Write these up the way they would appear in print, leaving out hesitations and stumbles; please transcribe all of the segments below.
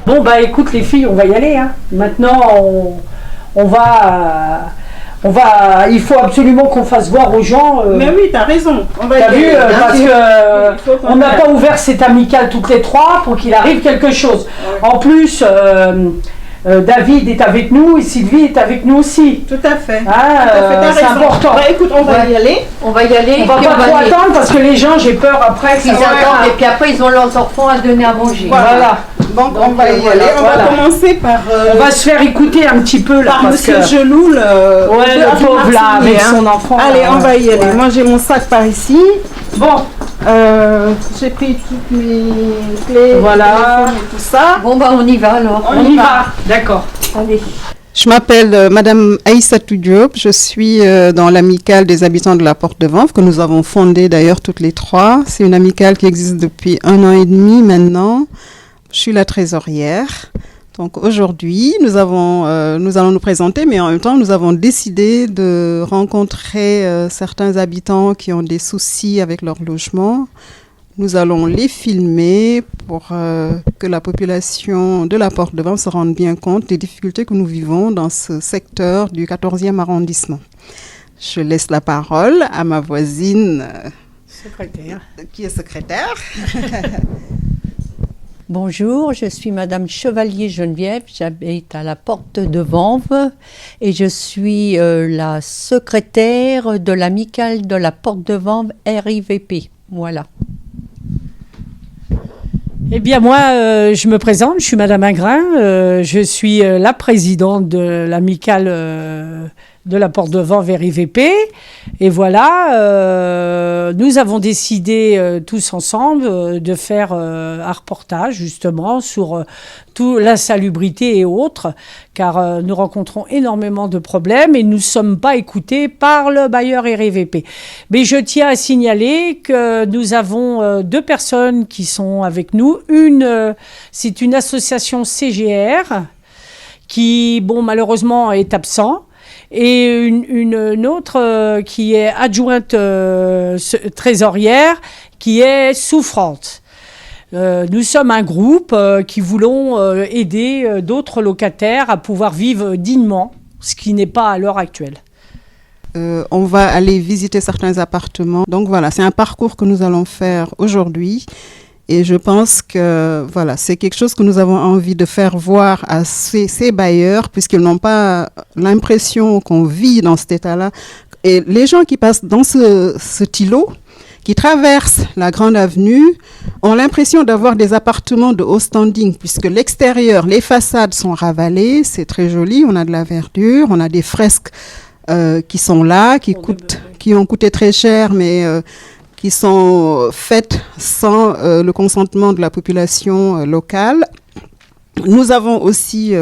Bon, bah écoute les filles, on va y aller. Hein. Maintenant, on va... il faut absolument qu'on fasse voir aux gens. Mais oui, t'as raison. T'as vu, parce que on n'a pas ouvert cette amicale toutes les trois pour qu'il arrive quelque chose. Ouais. En plus, David est avec nous et Sylvie est avec nous aussi. Tout à fait. C'est important. Bah, écoute, on va y aller. On va y aller. On va pas trop attendre parce que les gens, j'ai peur après. Ils attendent et puis après ils ont leurs enfants à donner à manger. Voilà. Donc on va y aller. On va commencer par. On va se faire écouter un petit peu là. Par Monsieur Gelou, le pauvre là, avec son enfant. Allez, on va y aller. Moi j'ai mon sac par ici. Bon. J'ai pris toutes mes clés, voilà, et tout ça. Bon bah on y va alors. On y va. D'accord. Allez. Je m'appelle Madame Aïssatou Diop, je suis dans l'amicale des habitants de la Porte de Vanves que nous avons fondée d'ailleurs toutes les trois. C'est une amicale qui existe depuis 1 an et demi maintenant. Je suis la trésorière. Donc aujourd'hui, nous allons nous présenter, mais en même temps, nous avons décidé de rencontrer certains habitants qui ont des soucis avec leur logement. Nous allons les filmer pour que la population de la Porte de Vanves se rende bien compte des difficultés que nous vivons dans ce secteur du 14e arrondissement. Je laisse la parole à ma voisine qui est secrétaire. Bonjour, je suis Madame Chevalier Geneviève, j'habite à la Porte de Vanves et je suis la secrétaire de l'amicale de la Porte de Vanves RIVP. Voilà. Eh bien moi, je me présente, je suis Madame Ingrin, je suis la présidente de l'amicale de la Porte de Vanves RIVP. Et voilà, nous avons décidé tous ensemble de faire un reportage justement sur la salubrité et autres, car nous rencontrons énormément de problèmes et nous ne sommes pas écoutés par le bailleur RIVP. Mais je tiens à signaler que nous avons 2 personnes qui sont avec nous. Une, c'est une association CGR qui, bon, malheureusement, est absent. Et une autre qui est adjointe trésorière, qui est souffrante. Nous sommes un groupe qui voulons aider d'autres locataires à pouvoir vivre dignement, ce qui n'est pas à l'heure actuelle. On va aller visiter certains appartements. Donc voilà, c'est un parcours que nous allons faire aujourd'hui. Et je pense que voilà, c'est quelque chose que nous avons envie de faire voir à ces bailleurs, puisqu'ils n'ont pas l'impression qu'on vit dans cet état-là. Et les gens qui passent dans ce îlot, qui traversent la grande avenue, ont l'impression d'avoir des appartements de haut standing, puisque l'extérieur, les façades sont ravalées, c'est très joli, on a de la verdure, on a des fresques qui sont là, qui ont coûté très cher, mais qui sont faites sans le consentement de la population locale. Nous avons aussi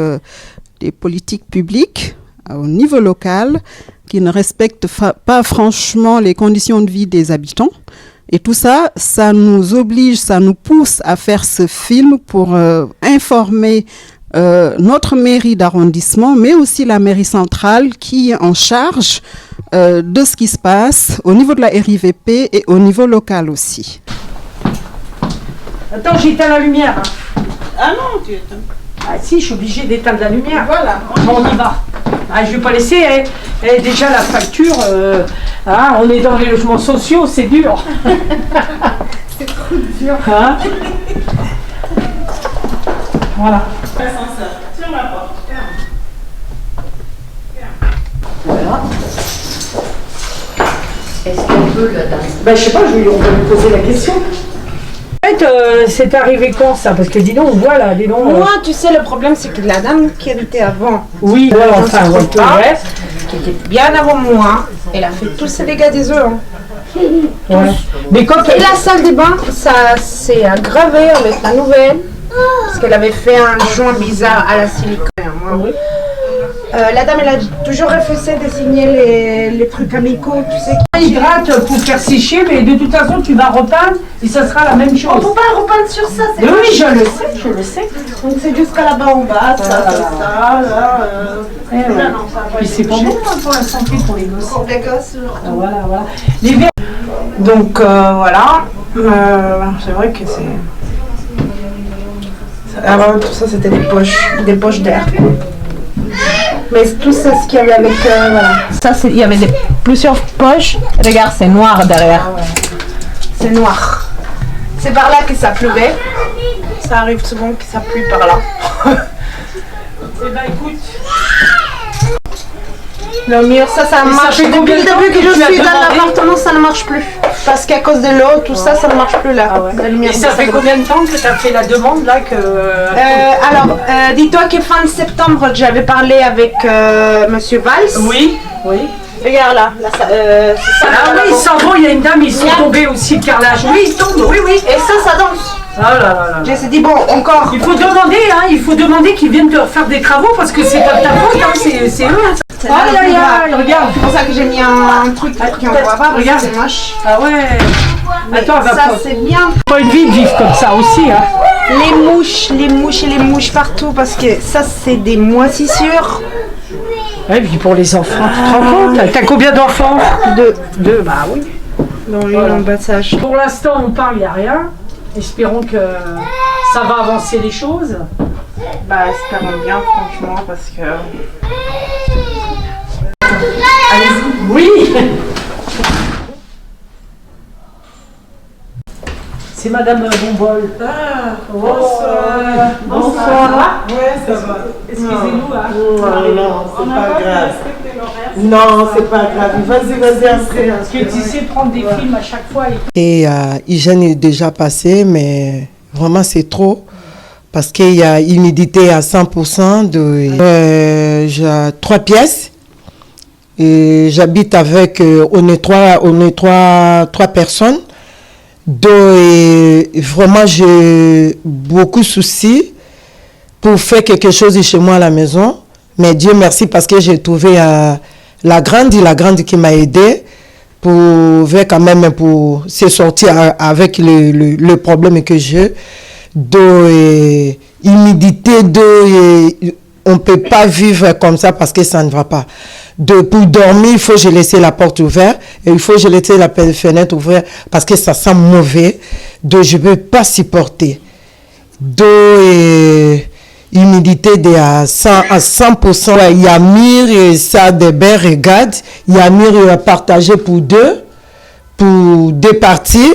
des politiques publiques au niveau local qui ne respectent pas franchement les conditions de vie des habitants. Et tout ça, ça nous oblige, ça nous pousse à faire ce film pour informer notre mairie d'arrondissement, mais aussi la mairie centrale qui est en charge de ce qui se passe au niveau de la RIVP et au niveau local aussi. Attends, j'éteins la lumière. Hein. Ah non, tu éteins. Ah si, je suis obligée d'éteindre la lumière. Voilà. Bon, on y va. Ah, je ne vais pas laisser. Déjà la facture, on est dans les logements sociaux, c'est dur. C'est trop dur. Hein. Voilà. L'ascenseur, sur la porte. Voilà. Est-ce qu'on peut le donner? Ben, je sais pas, on va lui poser la question. En fait, c'est arrivé quand ça? Parce que dis donc, on voit là, dis donc. Moi, tu sais, le problème, c'est que la dame qui habitait avant, oui, ouais, enfin, ouais, qui était bien avant moi, elle a fait tous ces dégâts des eaux. Hein. Ouais. Mais quand Et la salle de bain, ça s'est aggravé avec la nouvelle, parce qu'elle avait fait un joint bizarre à la silicone. oui. La dame, elle a toujours refusé de signer les trucs amicaux, tu sais. Hydrate pour faire sécher, mais de toute façon, tu vas repeindre et ça sera la même chose. On ne peut pas repeindre sur ça, c'est oui, je le sais. Donc c'est jusqu'à là-bas en bas, ça, là. Ouais. Puis c'est pas bon pour la santé pour les gosses. Pour les gosses. Voilà. Les verres. Donc voilà, c'est vrai que Avant, tout ça, c'était des poches d'air. Mais tout ça, ce qu'il y avait avec... voilà. Ça, il y avait plusieurs poches. Regarde, c'est noir derrière. Ah ouais. C'est noir. C'est par là que ça pleuvait. Ça arrive souvent que ça pluie par là. Eh ben écoute... Le mur, ça marche. Depuis le début que je suis dans l'appartement, ça ne marche plus. Parce qu'à cause de l'eau, tout ça, ça ne marche plus là. Ah ouais. Et ça fait combien de temps que tu as fait la demande là alors, dis-toi que fin septembre, j'avais parlé avec Monsieur Valls. Oui, oui. Regarde là, c'est ça. Ah oui, ils s'en vont, il y a une dame, ils sont tombés aussi de carrelage. Oui, ils tombent, oui, oui. Et ça danse. Ah là là là. Je me suis dit, bon, encore. Il faut demander qu'ils viennent te faire des travaux parce que c'est pas de ta faute, hein, c'est eux. Aïe aïe aïe, regarde. C'est pour ça que j'ai mis un truc qu'on voit pas, regarde, c'est moche. Ah ouais. Mais attends, ça c'est bien. Pas une vie de vivre comme ça aussi, hein. Les mouches partout parce que ça c'est des moisissures. Ouais, puis pour les enfants, tu te rends compte? T'as combien d'enfants? Deux, bah oui. Dans l'ambassage. Pour l'instant, on parle, il n'y a rien. Espérons que ça va avancer les choses. Bah, espérons bien, franchement, parce que... Allez-y. Oui. C'est Madame Bombol. Ah, bonsoir. Bonsoir. Ouais, ça va. Excusez-nous. Hein. Non, c'est pas grave. Non, c'est pas grave. Vas-y, après. Parce que tu sais prendre des films à chaque fois. Et hygiène est déjà passé, mais vraiment c'est trop. Parce qu'il y a humidité à 100%. J'ai 3 pièces. Et j'habite avec, on est trois personnes. Donc, vraiment, j'ai beaucoup de soucis pour faire quelque chose chez moi à la maison. Mais Dieu merci parce que j'ai trouvé la grande qui m'a aidé pour quand même pour se sortir avec le problème que j'ai. De humidité, on ne peut pas vivre comme ça parce que ça ne va pas. Pour dormir, il faut que je laisse la porte ouverte et il faut que je laisse la fenêtre ouverte parce que ça sent mauvais. Donc, je ne peux pas supporter. Humidité à 100%. Il y a Mire et ça des belles regarde. Il y a Mire partagé pour deux parties.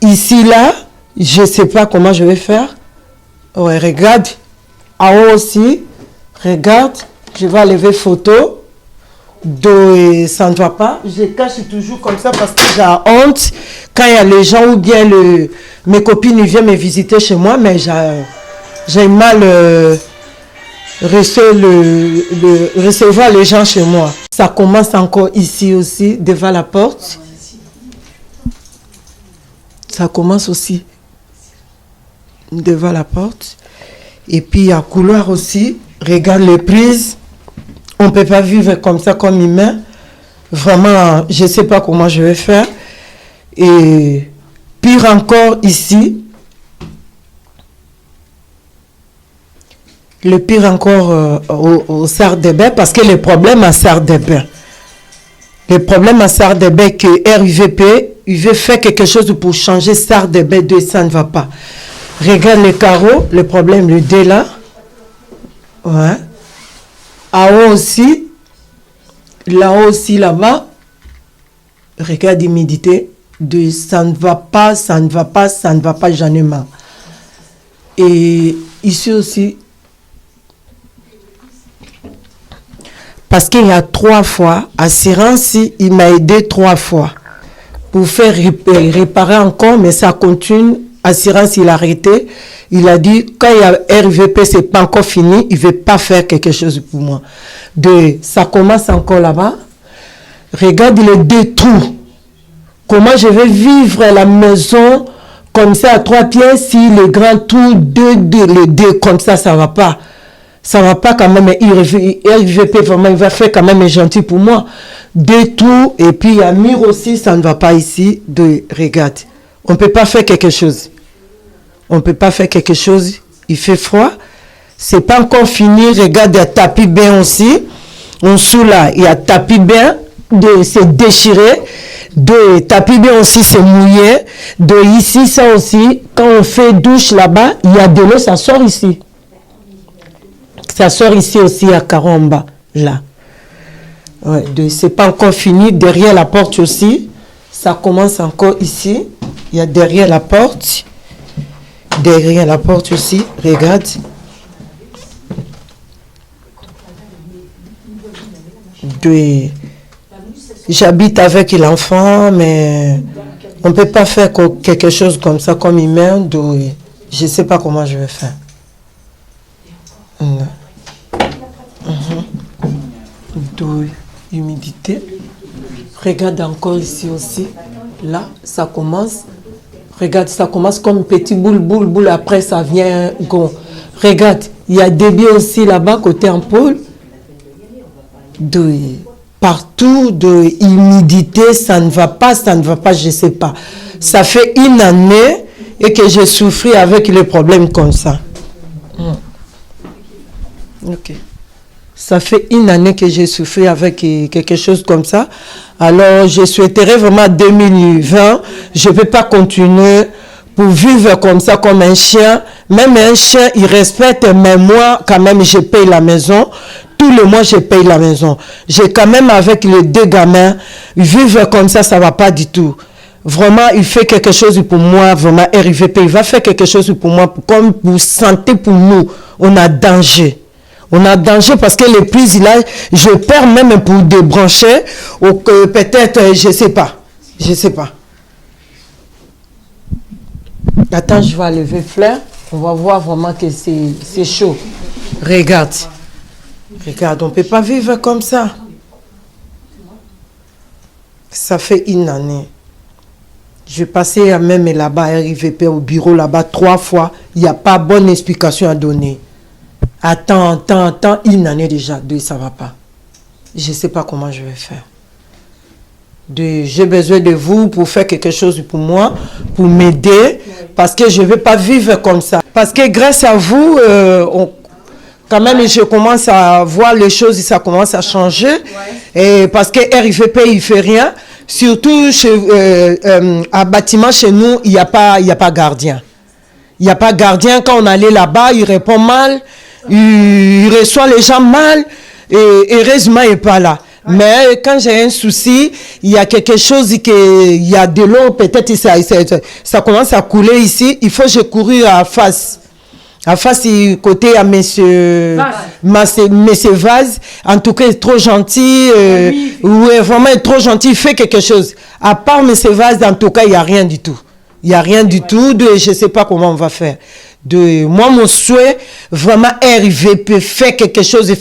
Ici, là, je ne sais pas comment je vais faire. Ouais, regarde. En haut aussi, regarde. Je vais lever photo. Donc, ça ne va pas. Je cache toujours comme ça parce que j'ai honte. Quand il y a les gens ou bien mes copines viennent me visiter chez moi, mais j'ai mal recevoir les gens chez moi. Ça commence encore ici aussi, devant la porte. Ça commence aussi devant la porte. Et puis, à couloir aussi, regarde les prises. On ne peut pas vivre comme ça, comme humain. Vraiment, je ne sais pas comment je vais faire. Et pire encore ici, le pire encore au Sardébé, parce que le problème à Sardébé, que RIVP, il veut faire quelque chose pour changer Sardébé, ça ne va pas. Regarde les carreaux, le problème, le dé là. Ouais. En haut aussi, là-haut aussi, là-bas, regarde l'humidité, ça ne va pas, j'en ai marre. Et ici aussi, parce qu'il y a 3 fois, assurance, il m'a aidé 3 fois pour faire réparer encore, mais ça continue. Assurance, il a arrêté. Il a dit, quand il y a RVP, c'est pas encore fini, il veut pas faire quelque chose pour moi. Ça commence encore là-bas. Regarde les 2 trous. Comment je vais vivre la maison comme ça à 3 pièces si les grands trous, les deux comme ça, ça va pas. Ça va pas quand même. RVP, vraiment, il va faire quand même gentil pour moi. 2 trous, et puis il y a mur aussi, ça ne va pas ici. Regarde. On ne peut pas faire quelque chose. Il fait froid. C'est pas encore fini. Regarde, il y a tapis bain aussi. En dessous là, il y a tapis bain. c'est déchiré. De tapis bien aussi, c'est mouillé. De ici, ça aussi, quand on fait douche là-bas, il y a de l'eau, ça sort ici. Ça sort ici aussi à Caromba, là. Ouais, c'est pas encore fini. Derrière la porte aussi, ça commence encore ici. Il y a derrière la porte. Derrière la porte aussi, regarde. J'habite avec l'enfant, mais on ne peut pas faire quelque chose comme ça, comme il meurt. Je ne sais pas comment je vais faire. Humidité. Regarde encore ici aussi. Là, ça commence. Regarde, ça commence comme une petite boule. Après, ça vient gros. Regarde, il y a débit aussi là-bas, côté ampoule. Partout de humidité, ça ne va pas, je ne sais pas. Ça fait une année et que j'ai souffert avec les problèmes comme ça. Ok. Ça fait une année que j'ai souffert avec quelque chose comme ça. Alors, je souhaiterais vraiment 2020, je ne peux pas continuer pour vivre comme ça, comme un chien. Même un chien, il respecte, mais moi, quand même, je paye la maison. Tous les mois, je paye la maison. J'ai quand même, avec les 2 gamins, vivre comme ça, ça ne va pas du tout. Vraiment, il fait quelque chose pour moi, vraiment, RIVP, il va faire quelque chose pour moi, comme pour santé pour nous. On a danger. On a danger parce que les prises, là, je perds même pour débrancher, ou que peut-être, je ne sais pas. Je ne sais pas. Attends, je vais lever Fleur. On va voir vraiment que c'est chaud. Regarde. Regarde, on ne peut pas vivre comme ça. Ça fait une année. Je passais même là-bas, RIVP, au bureau là-bas 3 fois. Il n'y a pas bonne explication à donner. Attends, une année déjà. Ça ne va pas. Je ne sais pas comment je vais faire. J'ai besoin de vous pour faire quelque chose pour moi, pour m'aider, parce que je ne veux pas vivre comme ça. Parce que grâce à vous, quand même, je commence à voir les choses et ça commence à changer. Et parce que RIVP, il ne fait rien. Surtout à bâtiment chez nous, il n'y a pas gardien. Il n'y a pas gardien. Quand on allait là-bas, il répond mal. Il reçoit les gens mal. Et heureusement, il n'est pas là. Mais quand j'ai un souci, il y a quelque chose, il y a de l'eau, peut-être ça commence à couler ici. Il faut que je cours à face. À face, côté à monsieur Vaz. En tout cas, il est trop gentil. Oui, vraiment, il est trop gentil. Il fait quelque chose. À part monsieur Vaz, en tout cas, il n'y a rien du tout. Il n'y a rien du tout. Je ne sais pas comment on va faire. Moi, mon souhait, vraiment, RIVP, fait quelque chose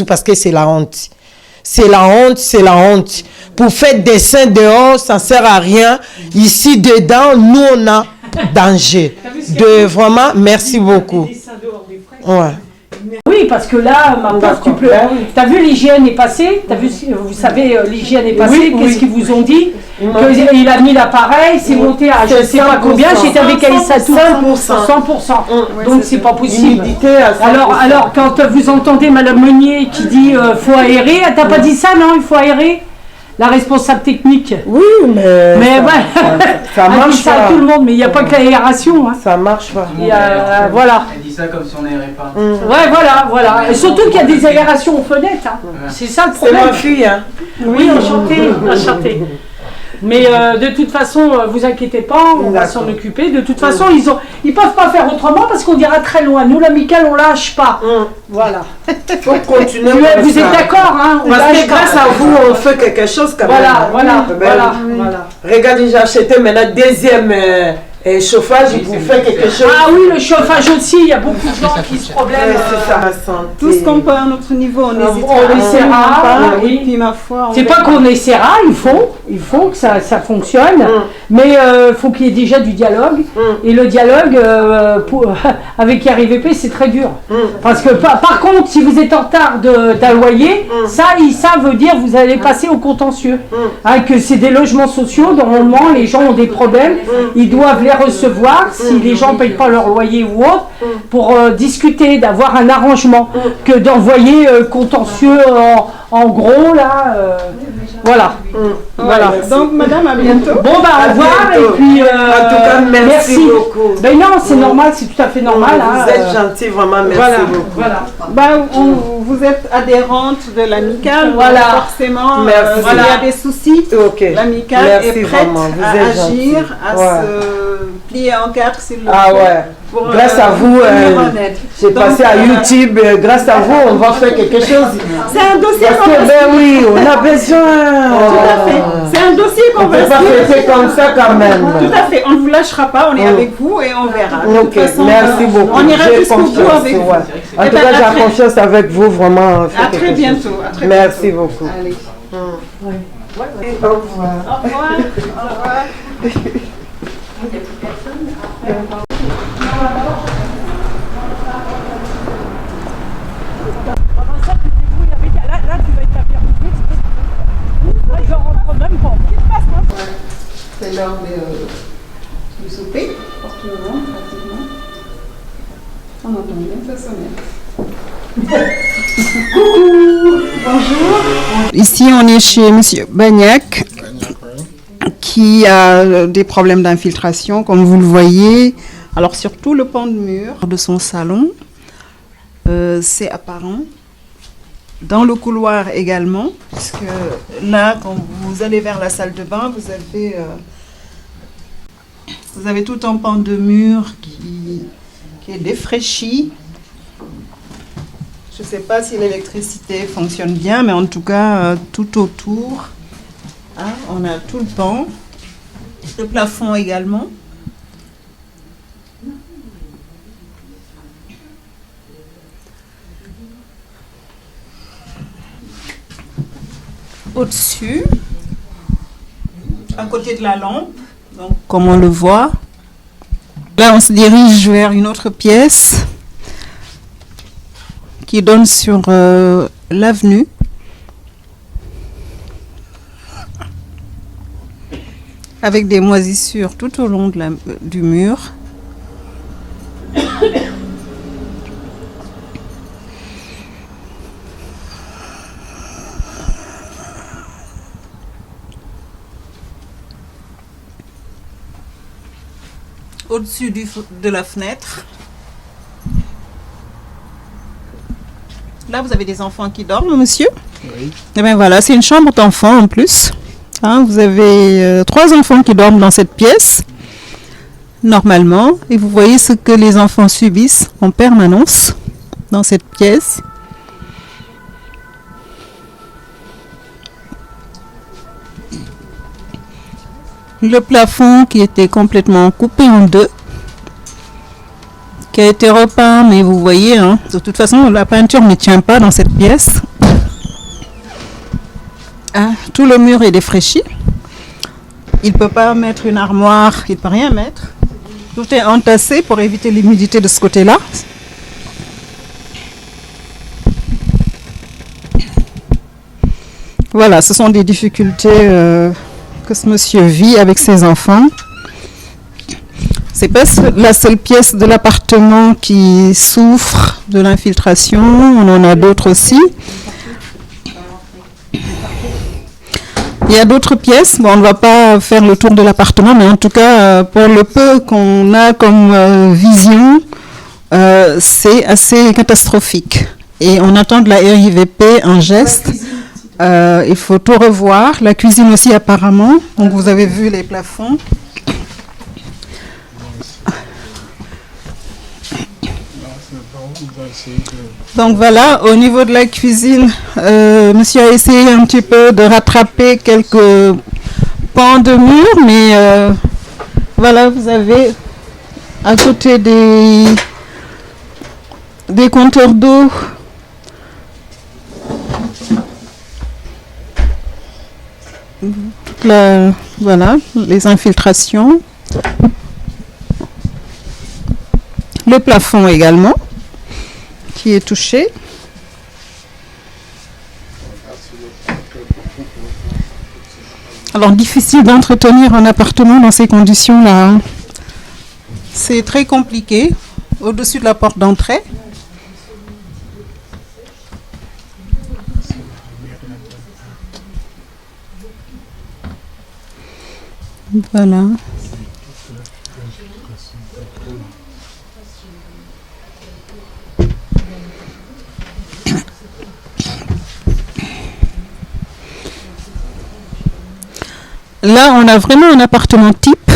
parce que c'est la honte. C'est la honte. Pour faire des dessins dehors, ça ne sert à rien. Ici, dedans, nous, on a danger. Vraiment, merci beaucoup. Ouais. Oui, parce que là, ma pauvre, tu peux. T'as vu, l'hygiène est passée. T'as vu, vous savez, l'hygiène est passée. Qu'est-ce qu'ils vous ont dit? Il a mis l'appareil, c'est monté à je ne sais pas combien. J'étais avec Aïssatou. 100%. Donc c'est pas possible. Alors, quand vous entendez Madame Meunier qui dit faut aérer, elle t'a pas dit ça, non? Il faut aérer. La responsable technique. Oui, mais ça marche pas. Tout le monde, mais il n'y a pas que l'aération. Hein. Ça marche pas. Voilà. Elle dit ça comme si on n'aérait pas. Ouais, voilà. Et surtout qu'il y a des aérations aux fenêtres. Hein. C'est ça le problème. C'est ma fille. Hein. Oui, enchantée. Mais de toute façon, vous inquiétez pas, on va s'en occuper. De toute façon, ils peuvent pas faire autrement parce qu'on dira très loin. Nous, l'amicale, on lâche pas. Voilà. Faut continuer. Vous êtes d'accord, hein? Parce que grâce à vous, on fait quelque chose quand même. Voilà. Regardez, j'ai acheté maintenant deuxième chauffage, il vous fait quelque chose. Ah oui, le chauffage aussi, il y a beaucoup de gens qui se problèment. C'est ça, la santé. Tout ce qu'on peut à notre niveau, on n'hésitera On essaiera. pas. Oui. Et puis ma foi. C'est pas qu'on essaiera, il faut que ça fonctionne, mais il faut qu'il y ait déjà du dialogue. Et le dialogue avec RIVP, c'est très dur. Parce que par contre, si vous êtes en retard d'un loyer, ça veut dire vous allez passer au contentieux. Que c'est des logements sociaux, normalement les gens ont des problèmes, ils doivent les recevoir si les gens ne payent pas leur loyer ou autre, pour discuter, d'avoir un arrangement, que d'envoyer contentieux en gros là. Voilà. Voilà. Donc, madame, à bientôt. Bon, bah, au revoir. Et puis, En tout cas, merci beaucoup. Ben non, c'est normal, c'est tout à fait normal. Vous êtes gentil, vraiment, merci Voilà, beaucoup. voilà. Bah, vous êtes adhérente de l'amicale, Voilà. donc forcément, Merci. s'il y a des soucis, Ok. l'amicale Merci est prête vraiment, vous à êtes agir, gentil. à Ouais. se plier en quatre s'il le Ah faut. ouais. Pour, Grâce à vous, venir en aide. j'ai Donc, passé à YouTube. Grâce à vous, on va faire quelque chose. C'est un dossier Parce qu'on que, va ben oui, on a besoin. Tout à fait. C'est un dossier qu'on On va peut pas suivre. faire comme ça quand même. Tout à fait. On ne vous lâchera pas. On est avec vous et on verra. De Ok, toute façon, merci beaucoup. on ira J'ai jusqu'au bout confiance, avec vous. ouais. En Eh tout ben, cas, à j'ai très- confiance avec vous, vraiment. faites À quelque très chose. bientôt. À très Merci bientôt. beaucoup. Allez. Au revoir. Au revoir. Au revoir. Là, tu vas être là, je rentre même pas. C'est l'heure du souper, pour tout le monde, pratiquement. On entend bien ça sonner. Coucou, bonjour. Ici, on est chez Monsieur Bagnac, qui a des problèmes d'infiltration, comme vous le voyez. Alors, sur tout le pan de mur de son salon, c'est apparent. Dans le couloir également, puisque là, quand vous allez vers la salle de bain, vous avez tout un pan de mur qui est défraîchi. Je ne sais pas si l'électricité fonctionne bien, mais en tout cas, tout autour, hein, on a tout le pan. Le plafond également. Au-dessus, à côté de la lampe, donc comme on le voit. Là, on se dirige vers une autre pièce qui donne sur l'avenue. Avec des moisissures tout au long du mur. Au-dessus de la fenêtre. Là, vous avez des enfants qui dorment, monsieur? Oui. Et bien voilà, c'est une chambre d'enfants en plus. Hein, vous avez 3 enfants qui dorment dans cette pièce, normalement. Et vous voyez ce que les enfants subissent en permanence dans cette pièce. Le plafond qui était complètement coupé en deux, qui a été repeint, mais vous voyez, hein, de toute façon, la peinture ne tient pas dans cette pièce. Hein, tout le mur est défraîchi. Il ne peut pas mettre une armoire, il ne peut rien mettre. Tout est entassé pour éviter l'humidité de ce côté-là. Voilà, ce sont des difficultés que ce monsieur vit avec ses enfants. C'est pas la seule pièce de l'appartement qui souffre de l'infiltration, on en a d'autres aussi. Il y a d'autres pièces, bon, on ne va pas faire le tour de l'appartement, mais en tout cas, pour le peu qu'on a comme vision, c'est assez catastrophique. Et on attend de la RIVP un geste. Il faut tout revoir. La cuisine aussi apparemment. Donc vous avez vu les plafonds. Donc voilà, au niveau de la cuisine, monsieur a essayé un petit peu de rattraper quelques pans de mur, mais voilà, vous avez à côté des compteurs d'eau. Voilà, les infiltrations. Le plafond également, qui est touché. Alors, difficile d'entretenir un appartement dans ces conditions-là. Hein. C'est très compliqué, au-dessus de la porte d'entrée. Voilà. Là, on a vraiment un appartement type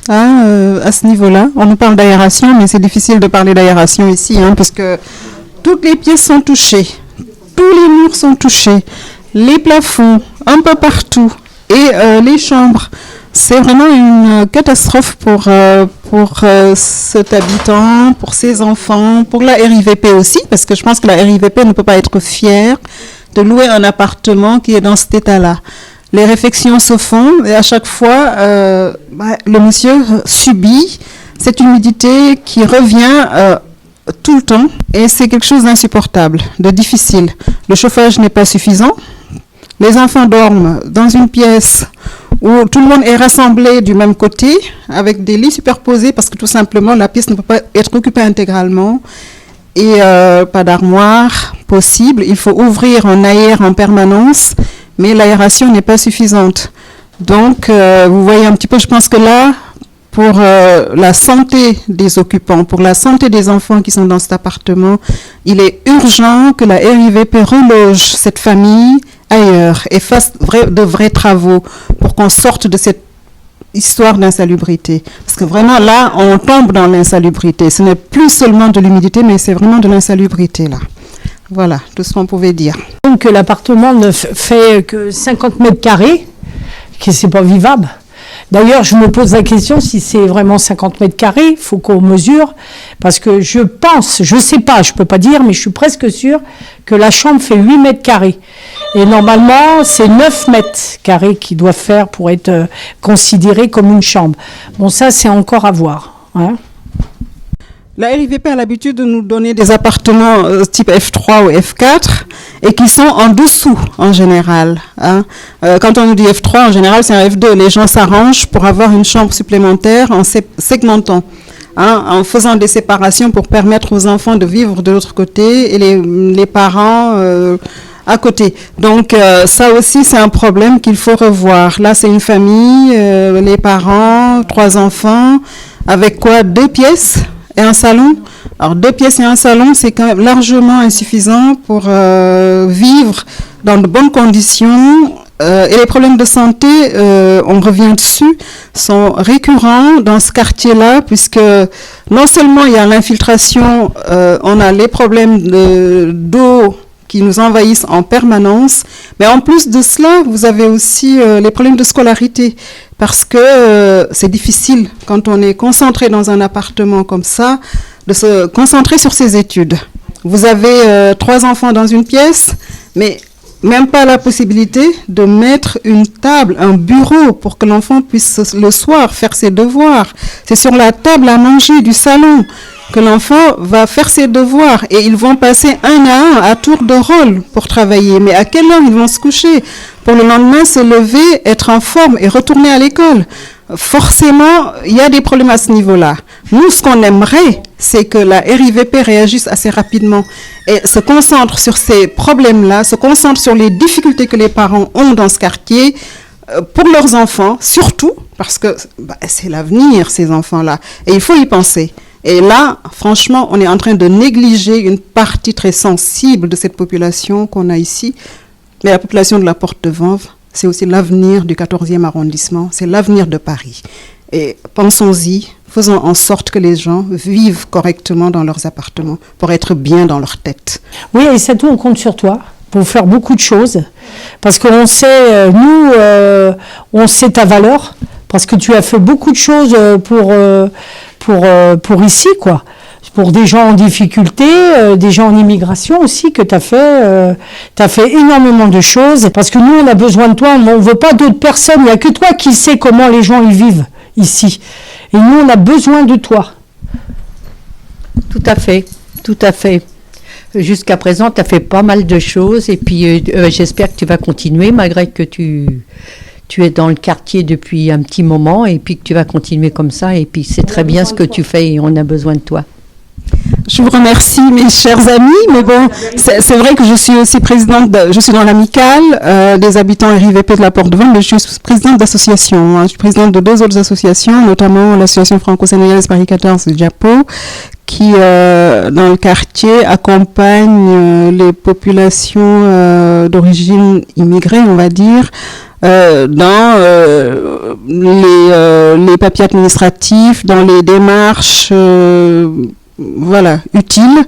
à ce niveau-là. On nous parle d'aération, mais c'est difficile de parler d'aération ici, parce que toutes les pièces sont touchées, tous les murs sont touchés, les plafonds, un peu partout, et les chambres. C'est vraiment une catastrophe pour cet habitant, pour ses enfants, pour la RIVP aussi, parce que je pense que la RIVP ne peut pas être fière de louer un appartement qui est dans cet état-là. Les réfections se font et à chaque fois, le monsieur subit cette humidité qui revient tout le temps et c'est quelque chose d'insupportable, de difficile. Le chauffage n'est pas suffisant. Les enfants dorment dans une pièce où tout le monde est rassemblé du même côté avec des lits superposés parce que tout simplement la pièce ne peut pas être occupée intégralement et pas d'armoire possible. Il faut ouvrir un aère en permanence. Mais l'aération n'est pas suffisante. Donc, vous voyez un petit peu, je pense que là, pour la santé des occupants, pour la santé des enfants qui sont dans cet appartement, il est urgent que la RIVP reloge cette famille ailleurs et fasse de vrais travaux pour qu'on sorte de cette histoire d'insalubrité. Parce que vraiment, là, on tombe dans l'insalubrité. Ce n'est plus seulement de l'humidité, mais c'est vraiment de l'insalubrité, là. Voilà, tout ce qu'on pouvait dire. Donc l'appartement ne fait que 50 mètres carrés, que c'est pas vivable. D'ailleurs, je me pose la question si c'est vraiment 50 mètres carrés, il faut qu'on mesure, parce que je pense, je sais pas, je peux pas dire, mais je suis presque sûre que la chambre fait 8 mètres carrés. Et normalement, c'est 9 mètres carrés qu'il doit faire pour être considéré comme une chambre. Bon, ça, c'est encore à voir, hein. La RIVP a l'habitude de nous donner des appartements type F3 ou F4 et qui sont en dessous en général. Quand on nous dit F3, en général, c'est un F2. Les gens s'arrangent pour avoir une chambre supplémentaire en segmentant, en faisant des séparations pour permettre aux enfants de vivre de l'autre côté et les parents à côté. Donc ça aussi, c'est un problème qu'il faut revoir. Là, c'est une famille, les parents, 3 enfants, avec quoi 2 pièces et un salon. Alors 2 pièces et un salon, c'est quand même largement insuffisant pour vivre dans de bonnes conditions. Et les problèmes de santé, on revient dessus, sont récurrents dans ce quartier-là, puisque non seulement il y a l'infiltration, on a les problèmes d'eau qui nous envahissent en permanence, mais en plus de cela, vous avez aussi les problèmes de scolarité. Parce que c'est difficile, quand on est concentré dans un appartement comme ça, de se concentrer sur ses études. Vous avez 3 enfants dans une pièce, mais même pas la possibilité de mettre une table, un bureau, pour que l'enfant puisse le soir faire ses devoirs. C'est sur la table à manger du salon que l'enfant va faire ses devoirs et ils vont passer un à tour de rôle pour travailler. Mais à quelle heure ils vont se coucher pour le lendemain se lever, être en forme et retourner à l'école? Forcément, il y a des problèmes à ce niveau-là. Nous, ce qu'on aimerait, c'est que la RIVP réagisse assez rapidement et se concentre sur ces problèmes-là, se concentre sur les difficultés que les parents ont dans ce quartier pour leurs enfants, surtout parce que c'est l'avenir, ces enfants-là, et il faut y penser. Et là, franchement, on est en train de négliger une partie très sensible de cette population qu'on a ici. Mais la population de la Porte de Vanves, c'est aussi l'avenir du 14e arrondissement, c'est l'avenir de Paris. Et pensons-y, faisons en sorte que les gens vivent correctement dans leurs appartements pour être bien dans leur tête. Oui, et c'est tout, on compte sur toi pour faire beaucoup de choses. Parce qu'on sait, nous, on sait ta valeur, parce que tu as fait beaucoup de choses pour ici, quoi. Pour des gens en difficulté, des gens en immigration aussi, que tu as fait énormément de choses. Parce que nous, on a besoin de toi, on ne veut pas d'autres personnes. Il n'y a que toi qui sais comment les gens y vivent ici. Et nous, on a besoin de toi. Tout à fait, tout à fait. Jusqu'à présent, tu as fait pas mal de choses. Et puis, j'espère que tu vas continuer, malgré que tu es dans le quartier depuis un petit moment. Et puis que tu vas continuer comme ça. Et puis, c'est très bien ce que tu fais et on a besoin de toi. Je vous remercie, mes chers amis. Mais bon, c'est vrai que je suis aussi présidente, je suis dans l'amicale des habitants RIVP de la Porte-de-Vanves, mais je suis présidente d'associations. Je suis présidente de 2 autres associations, notamment l'association franco-sénégalaise Paris 14 de Diapo, qui, dans le quartier, accompagne les populations d'origine immigrée, on va dire, dans les papiers administratifs, dans les démarches voilà, utiles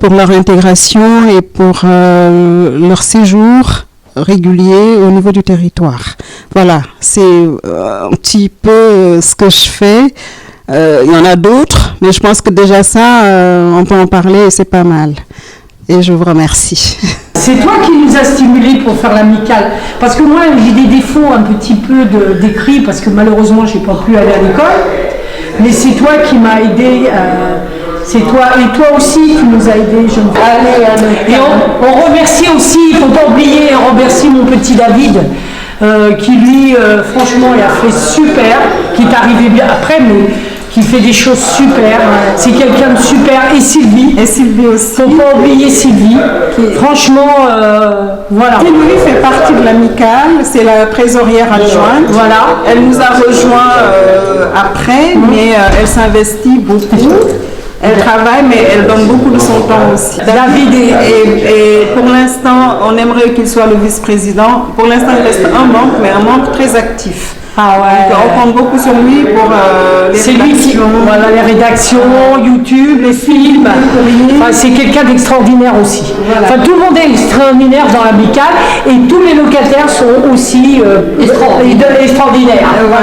pour leur intégration et pour leur séjour régulier au niveau du territoire. Voilà, c'est un petit peu ce que je fais. Il y en a d'autres, mais je pense que déjà ça, on peut en parler et c'est pas mal. Et je vous remercie. C'est toi qui nous as stimulés pour faire l'amicale. Parce que moi, j'ai des défauts un petit peu d'écrit, parce que malheureusement, je n'ai pas pu aller à l'école. Mais c'est toi qui m'as aidé. C'est toi, et toi aussi, qui nous a aidés. Et on remercie aussi, il ne faut pas oublier, on remercie mon petit David, qui lui, franchement, il a fait super, qui est arrivé bien après, mais qui fait des choses super. C'est quelqu'un de super. Et Sylvie. Et Sylvie aussi. Faut pas oublier Sylvie. Franchement, voilà. Et lui fait partie de l'amicale, c'est la trésorière adjointe. Voilà. Elle nous a rejoint après, mais elle s'investit beaucoup. Elle travaille, mais elle donne beaucoup de son temps aussi. David et pour l'instant, on aimerait qu'il soit le vice-président. Pour l'instant, il reste un membre, mais un membre très actif. Ah ouais. Donc, on compte beaucoup sur lui pour les c'est lui qui, voilà, les rédactions, YouTube, les films. Enfin, c'est quelqu'un d'extraordinaire aussi. Voilà. Enfin, tout le monde est extraordinaire dans l'amicale et tous les locataires sont aussi extraordinaires. Voilà.